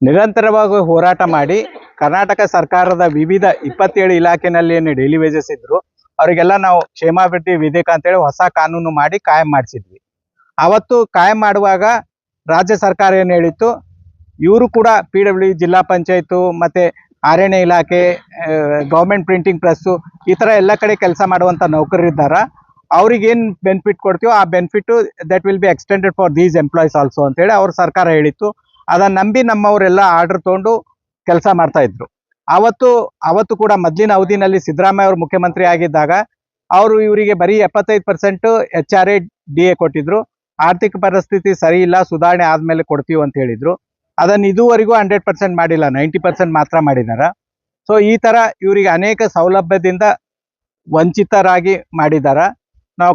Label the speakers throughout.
Speaker 1: ನಿರಂತರವಾಗಿ ಹೋರಾಟ ಮಾಡಿ ಕರ್ನಾಟಕ ಸರ್ಕಾರದ ವಿವಿಧ 27 ಇಲಾಖೆನಲ್ಲಿ ಏನು ಡೈಲಿ ವೇಜಸ್ ಇದ್ರು ಅವರಿಗೆಲ್ಲ ನಾವು ಕ್ಷೇಮಾಭಿವೃದ್ಧಿ ವಿಧೇಯಕ ಅಂತೇಳಿ ಹೊಸ ಕಾನೂನು ಮಾಡಿ ಕಾಯಂ ಮಾಡಿಸಿದ್ವಿ. ಅವತ್ತು ಕಾಯಂ ಮಾಡುವಾಗ ರಾಜ್ಯ ಸರ್ಕಾರ ಏನು ಹೇಳಿತ್ತು, ಇವರು ಕೂಡ PWD ಜಿಲ್ಲಾ ಪಂಚಾಯತ್ ಮತ್ತೆ ಅರಣ್ಯ ಇಲಾಖೆ, ಗೌರ್ಮೆಂಟ್ ಪ್ರಿಂಟಿಂಗ್ ಪ್ರೆಸ್ಸು ಈ ಥರ ಎಲ್ಲ ಕಡೆ ಕೆಲಸ ಮಾಡುವಂಥ ನೌಕರರಿದ್ದಾರ, ಅವ್ರಿಗೇನು ಬೆನಿಫಿಟ್ ಕೊಡ್ತೀವೋ ಆ benefit that will be extended for these employees also ಅಂತೇಳಿ ಅವ್ರ ಸರ್ಕಾರ ಹೇಳಿತ್ತು. ಅದನ್ನ ನಂಬಿ ನಮ್ಮವರೆಲ್ಲ ಆರ್ಡರ್ ತೊಗೊಂಡು ಕೆಲಸ ಮಾಡ್ತಾ ಇದ್ರು. ಅವತ್ತು ಕೂಡ ಮೊದಲಿನ ಅವಧಿನಲ್ಲಿ ಸಿದ್ದರಾಮಯ್ಯ ಅವರು ಮುಖ್ಯಮಂತ್ರಿ ಆಗಿದ್ದಾಗ ಅವರು ಇವರಿಗೆ ಬರೀ 75% HRA DA ಕೊಟ್ಟಿದ್ರು. ಆರ್ಥಿಕ ಪರಿಸ್ಥಿತಿ ಸರಿ ಇಲ್ಲ, ಸುಧಾರಣೆ ಆದ್ಮೇಲೆ ಕೊಡ್ತೀವಿ ಅಂತ ಹೇಳಿದ್ರು. ಅದನ್ನು ಇದುವರೆಗೂ 100% ಮಾಡಿಲ್ಲ, 90% ಮಾತ್ರ ಮಾಡಿದಾರ. ಸೊ ಈ ತರ ಇವರಿಗೆ ಅನೇಕ ಸೌಲಭ್ಯದಿಂದ ವಂಚಿತರಾಗಿ ಮಾಡಿದಾರ. ನಾವು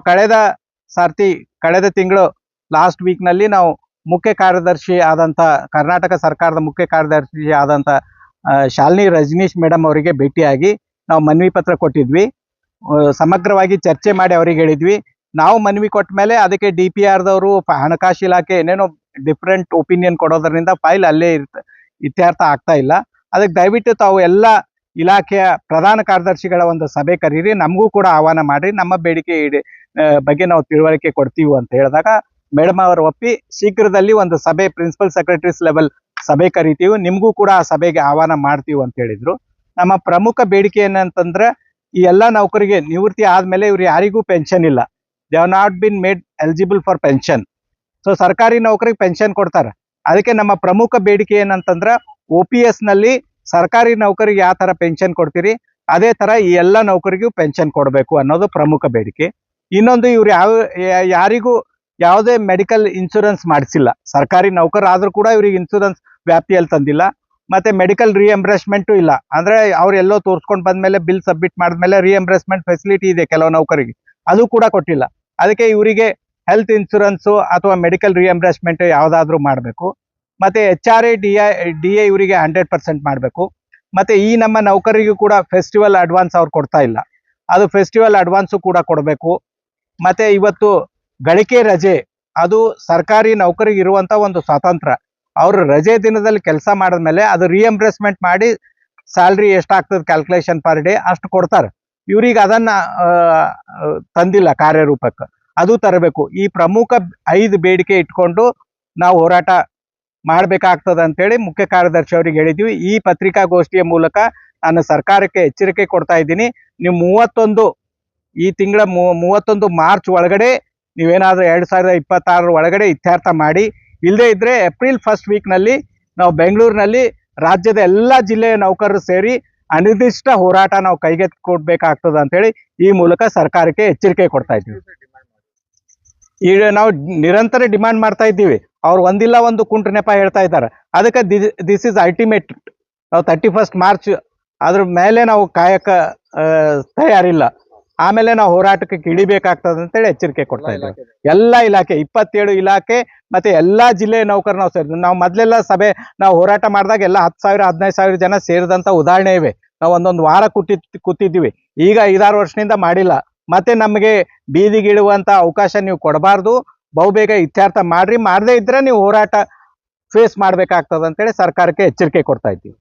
Speaker 1: ಕಳೆದ ತಿಂಗಳು ಲಾಸ್ಟ್ ವೀಕ್ನಲ್ಲಿ ನಾವು ಮುಖ್ಯ ಕಾರ್ಯದರ್ಶಿ ಆದಂಥ ಕರ್ನಾಟಕ ಸರ್ಕಾರದ ಮುಖ್ಯ ಕಾರ್ಯದರ್ಶಿ ಆದಂಥ ಶಾಲಿನಿ ರಜನೀಶ್ ಮೇಡಮ್ ಅವರಿಗೆ ಭೇಟಿಯಾಗಿ ನಾವು ಮನವಿ ಪತ್ರ ಕೊಟ್ಟಿದ್ವಿ. ಸಮಗ್ರವಾಗಿ ಚರ್ಚೆ ಮಾಡಿ ಅವ್ರಿಗೆ ಹೇಳಿದ್ವಿ. ನಾವು ಮನವಿ ಕೊಟ್ಟ ಮೇಲೆ ಅದಕ್ಕೆ DPRದವರು ಹಣಕಾಸು ಇಲಾಖೆ ಏನೇನೋ ಡಿಫ್ರೆಂಟ್ ಒಪಿನಿಯನ್ ಕೊಡೋದ್ರಿಂದ ಫೈಲ್ ಅಲ್ಲೇ ಇತ್ಯರ್ಥ ಆಗ್ತಾ ಇಲ್ಲ. ಅದಕ್ಕೆ ದಯವಿಟ್ಟು ತಾವು ಎಲ್ಲ ಇಲಾಖೆಯ ಪ್ರಧಾನ ಕಾರ್ಯದರ್ಶಿಗಳ ಒಂದು ಸಭೆ ಕರೀರಿ, ನಮಗೂ ಕೂಡ ಆಹ್ವಾನ ಮಾಡಿ, ನಮ್ಮ ಬೇಡಿಕೆ ಬಗ್ಗೆ ನಾವು ತಿಳುವಳಿಕೆ ಕೊಡ್ತೀವಿ ಅಂತ ಹೇಳಿದಾಗ ಮೇಡಮ್ ಅವರು ಒಪ್ಪಿ ಶೀಘ್ರದಲ್ಲಿ ಒಂದು ಸಭೆ ಪ್ರಿನ್ಸಿಪಲ್ ಸೆಕ್ರೆಟರೀಸ್ ಲೆವೆಲ್ ಸಭೆ ಕರಿತೀವಿ, ನಿಮಗೂ ಕೂಡ ಆ ಸಭೆಗೆ ಆಹ್ವಾನ ಮಾಡ್ತೀವಿ ಅಂತ ಹೇಳಿದ್ರು. ನಮ್ಮ ಪ್ರಮುಖ ಬೇಡಿಕೆ ಏನಂತಂದ್ರೆ, ಈ ಎಲ್ಲ ನೌಕರಿಗೆ ನಿವೃತ್ತಿ ಆದ್ಮೇಲೆ ಇವ್ರು ಯಾರಿಗೂ ಪೆನ್ಷನ್ ಇಲ್ಲ. They have not been made eligible for pension. So ಸರ್ಕಾರಿ ನೌಕರಿಗೆ ಪೆನ್ಷನ್ ಕೊಡ್ತಾರೆ. ಅದಕ್ಕೆ ನಮ್ಮ ಪ್ರಮುಖ ಬೇಡಿಕೆ ಏನಂತಂದ್ರೆ, OPS ನಲ್ಲಿ ಸರ್ಕಾರಿ ನೌಕರಿಗೆ ಯಾವ ತರ ಪೆನ್ಷನ್ ಕೊಡ್ತೀರಿ ಅದೇ ತರ ಈ ಎಲ್ಲ ನೌಕರಿಗೂ ಪೆನ್ಷನ್ ಕೊಡಬೇಕು ಅನ್ನೋದು ಪ್ರಮುಖ ಬೇಡಿಕೆ. ಇನ್ನೊಂದು, ಇವ್ರು ಯಾರಿಗೂ ಯಾವುದೇ ಮೆಡಿಕಲ್ ಇನ್ಶೂರೆನ್ಸ್ ಮಾಡಿಸಿಲ್ಲ. ಸರ್ಕಾರಿ ನೌಕರ ಆದ್ರೂ ಕೂಡ ಇವ್ರಿಗೆ ಇನ್ಶೂರೆನ್ಸ್ ವ್ಯಾಪ್ತಿಯಲ್ಲಿ ತಂದಿಲ್ಲ. ಮತ್ತೆ ಮೆಡಿಕಲ್ ರಿಎಂಬರ್ಸ್ಮೆಂಟು ಇಲ್ಲ. ಅಂದ್ರೆ ಅವ್ರು ಎಲ್ಲೋ ತೋರಿಸ್ಕೊಂಡು ಬಂದ್ಮೇಲೆ ಬಿಲ್ ಸಬ್ಮಿಟ್ ಮಾಡಿದ್ಮೇಲೆ ರಿಎಂಬರ್ಸ್ಮೆಂಟ್ ಫೆಸಿಲಿಟಿ ಇದೆ ಕೆಲವು ನೌಕರಿಗೆ, ಅದು ಕೂಡ ಕೊಟ್ಟಿಲ್ಲ. ಅದಕ್ಕೆ ಇವರಿಗೆ ಹೆಲ್ತ್ ಇನ್ಶೂರೆನ್ಸು ಅಥವಾ ಮೆಡಿಕಲ್ ರಿಎಂಬರ್ಸ್ಮೆಂಟ್ ಯಾವುದಾದ್ರೂ ಮಾಡಬೇಕು. ಮತ್ತೆ HRA DA ಇವರಿಗೆ 100% ಮಾಡಬೇಕು. ಮತ್ತೆ ಈ ನಮ್ಮ ನೌಕರಿಗೂ ಕೂಡ ಫೆಸ್ಟಿವಲ್ ಅಡ್ವಾನ್ಸ್ ಅವ್ರು ಕೊಡ್ತಾ ಇಲ್ಲ, ಅದು ಫೆಸ್ಟಿವಲ್ ಅಡ್ವಾನ್ಸು ಕೂಡ ಕೊಡಬೇಕು. ಮತ್ತೆ ಇವತ್ತು ಗಳಿಕೆ ರಜೆ, ಅದು ಸರ್ಕಾರಿ ನೌಕರಿಗೆ ಇರುವಂತ ಒಂದು ಸ್ವಾತಂತ್ರ್ಯ. ಅವರು ರಜೆ ದಿನದಲ್ಲಿ ಕೆಲಸ ಮಾಡಿದ್ಮೇಲೆ ಅದು ರಿಎಂಬರ್ಸ್ಮೆಂಟ್ ಮಾಡಿ ಸ್ಯಾಲ್ರಿ ಎಷ್ಟಾಗ್ತದೆ ಕ್ಯಾಲ್ಕುಲೇಷನ್ ಪರ್ ಡೇ ಅಷ್ಟು ಕೊಡ್ತಾರೆ. ಇವ್ರಿಗೆ ಅದನ್ನ ತಂದಿಲ್ಲ ಕಾರ್ಯರೂಪಕ್ಕೆ, ಅದು ತರಬೇಕು. ಈ ಪ್ರಮುಖ 5 ಬೇಡಿಕೆ ಇಟ್ಕೊಂಡು ನಾವು ಹೋರಾಟ ಮಾಡ್ಬೇಕಾಗ್ತದೆ ಅಂತೇಳಿ ಮುಖ್ಯ ಕಾರ್ಯದರ್ಶಿ ಅವ್ರಿಗೆ ಹೇಳಿದ್ವಿ. ಈ ಪತ್ರಿಕಾಗೋಷ್ಠಿಯ ಮೂಲಕ ನಾನು ಸರ್ಕಾರಕ್ಕೆ ಎಚ್ಚರಿಕೆ ಕೊಡ್ತಾ ಇದ್ದೀನಿ. ನೀವು ಈ ತಿಂಗಳ 31 ಮಾರ್ಚ್ ಒಳಗಡೆ ನೀವೇನಾದ್ರೂ 2026 ಒಳಗಡೆ ಇತ್ಯರ್ಥ ಮಾಡಿ, ಇಲ್ಲದೇ ಇದ್ರೆ ಏಪ್ರಿಲ್ 1st ವೀಕ್ನಲ್ಲಿ ನಾವು ಬೆಂಗಳೂರಿನಲ್ಲಿ ರಾಜ್ಯದ ಎಲ್ಲ ಜಿಲ್ಲೆಯ ನೌಕರರು ಸೇರಿ ಅನಿರ್ದಿಷ್ಟ ಹೋರಾಟ ನಾವು ಕೈಗೆತ್ತಿಕೊಡ್ಬೇಕಾಗ್ತದೆ ಅಂತೇಳಿ ಈ ಮೂಲಕ ಸರ್ಕಾರಕ್ಕೆ ಎಚ್ಚರಿಕೆ ಕೊಡ್ತಾ ಇದ್ದೀವಿ. ಈಗ ನಾವು ನಿರಂತರ ಡಿಮಾಂಡ್ ಮಾಡ್ತಾ ಇದ್ದೀವಿ. ಅವ್ರು ಒಂದಿಲ್ಲ ಒಂದು ಕುಂಟು ನೆಪ ಹೇಳ್ತಾ ಇದ್ದಾರೆ. ಅದಕ್ಕೆ ದಿಸ್ ಇಸ್ ಅಲ್ಟಿಮೇಟ್. ನಾವು 31st ಮಾರ್ಚ್ ಅದ್ರ ಮೇಲೆ ನಾವು ಕಾಯಕ ತಯಾರಿಲ್ಲ, ಆಮೇಲೆ ನಾವು ಹೋರಾಟಕ್ಕೆ ಇಳಿಬೇಕಾಗ್ತದೆ ಅಂತೇಳಿ ಎಚ್ಚರಿಕೆ ಕೊಡ್ತಾ ಇದ್ದೀವಿ. ಎಲ್ಲ ಇಲಾಖೆ 27 ಇಲಾಖೆ ಮತ್ತೆ ಎಲ್ಲಾ ಜಿಲ್ಲೆಯ ನೌಕರು ನಾವು ಸೇರಿದ್ವಿ. ನಾವು ಮೊದಲೆಲ್ಲ ನಾವು ಹೋರಾಟ ಮಾಡಿದಾಗ ಎಲ್ಲ 10,000 15,000 ಜನ ಸೇರಿದಂತ ಉದಾಹರಣೆ ಇವೆ. ನಾವು ಒಂದೊಂದು ವಾರ ಕೂತಿದ್ದೀವಿ. ಈಗ 5-6 ವರ್ಷದಿಂದ ಮಾಡಿಲ್ಲ. ಮತ್ತೆ ನಮಗೆ ಬೀದಿಗಿಳುವಂತ ಅವಕಾಶ ನೀವು ಕೊಡಬಾರ್ದು, ಬಹುಬೇಗ ಇತ್ಯರ್ಥ ಮಾಡ್ರಿ. ಮಾಡದೇ ಇದ್ರೆ ನೀವು ಹೋರಾಟ ಫೇಸ್ ಮಾಡ್ಬೇಕಾಗ್ತದೆ ಅಂತೇಳಿ ಸರ್ಕಾರಕ್ಕೆ ಎಚ್ಚರಿಕೆ ಕೊಡ್ತಾ ಇದ್ದೀವಿ.